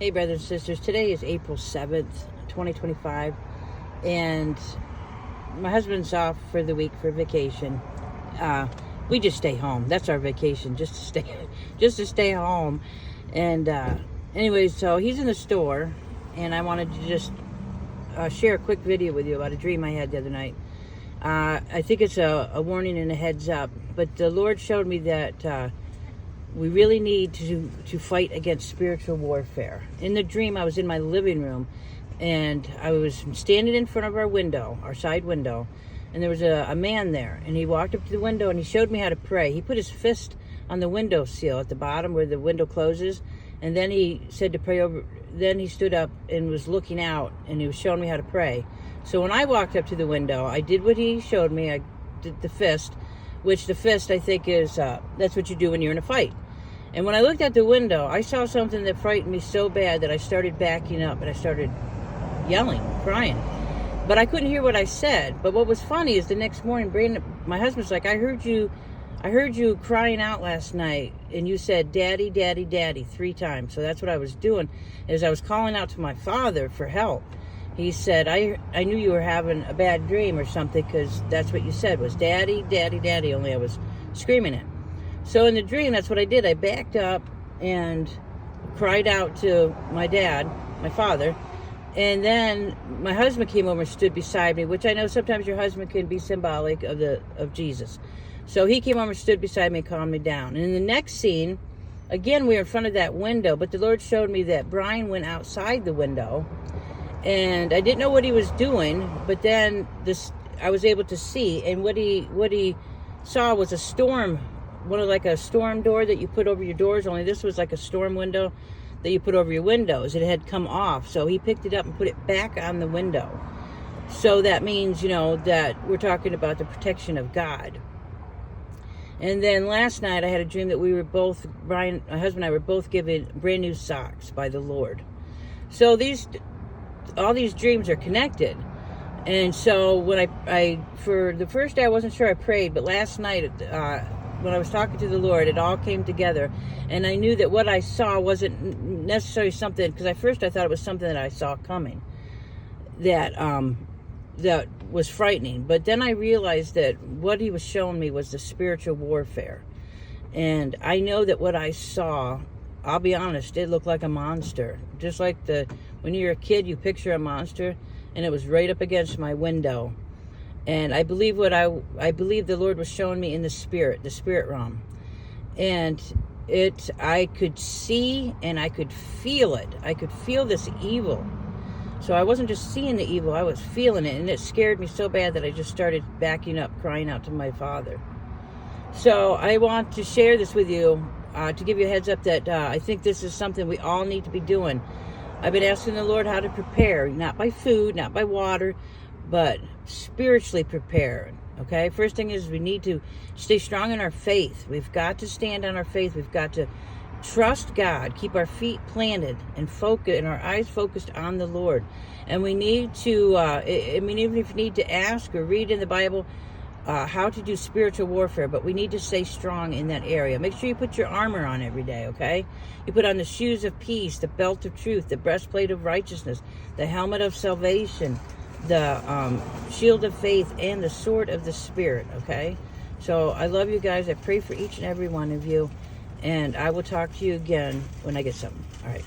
Hey, brothers and sisters. Today is April 7th, 2025, and my husband's off for the week for vacation. We just stay home. That's our vacation, just to stay home. And anyways, so he's in the store, and I wanted to just share a quick video with you about a dream I had the other night. I think it's a warning and a heads up, but the Lord showed me that we really need to fight against spiritual warfare. In the dream, I was in my living room, and I was standing in front of our window, our side window, and there was a man there, and he walked up to the window, and he showed me how to pray. He put his fist on the window sill at the bottom where the window closes, and then he said to pray over. Then he stood up and was looking out, and he was showing me how to pray. So when I walked up to the window, I did what he showed me. I did the fist, which the fist, I think, is that's what you do when you're in a fight. And when I looked at the window, I saw something that frightened me so bad that I started backing up, and I started yelling, crying. But I couldn't hear what I said. But what was funny is the next morning, Brandon, my husband's like, I heard you crying out last night, and you said, Daddy, Daddy, Daddy, 3 times. So that's what I was doing, is I was calling out to my father for help. He said, I knew you were having a bad dream or something, because that's what you said was Daddy, Daddy, Daddy, only I was screaming it. So in the dream, that's what I did. I backed up and cried out to my dad, my father, and then my husband came over and stood beside me, which I know sometimes your husband can be symbolic of Jesus. So he came over and stood beside me and calmed me down. And in the next scene, again, we were in front of that window, but the Lord showed me that Brian went outside the window, and I didn't know what he was doing, but then I was able to see, and what he saw was a storm, like a storm door that you put over your doors, only this was like a storm window that you put over your windows. It had come off, so he picked it up and put it back on the window. So that means, that we're talking about the protection of God. And then last night I had a dream that we were both, Brian, my husband and I were both given brand new socks by the Lord. So all these dreams are connected. And so when I for the first day I wasn't sure I prayed, but last night when I was talking to the Lord, it all came together, and I knew that what I saw wasn't necessarily something, because at first I thought it was something that I saw coming, that was frightening. But then I realized that what he was showing me was the spiritual warfare. And I know that what I saw, I'll be honest, it looked like a monster. Just like when you're a kid, you picture a monster, and it was right up against my window. And I believe I believe the Lord was showing me in the spirit realm. And I could see and I could feel it. I could feel this evil. So I wasn't just seeing the evil, I was feeling it, and it scared me so bad that I just started backing up, crying out to my Father. So I want to share this with you, to give you a heads up that I think this is something we all need to be doing. I've been asking the Lord how to prepare, not by food, not by water, but spiritually prepare. Okay, first thing is we need to stay strong in our faith. We've got to stand on our faith. We've got to trust God, keep our feet planted and focus, and our eyes focused on the Lord. And we need to even if you need to ask or read in the Bible how to do spiritual warfare, but we need to stay strong in that area. Make sure you put your armor on every day, okay? You put on the shoes of peace, the belt of truth, the breastplate of righteousness, the helmet of salvation, the shield of faith, and the sword of the Spirit, okay? So I love you guys. I pray for each and every one of you, and I will talk to you again when I get something. All right.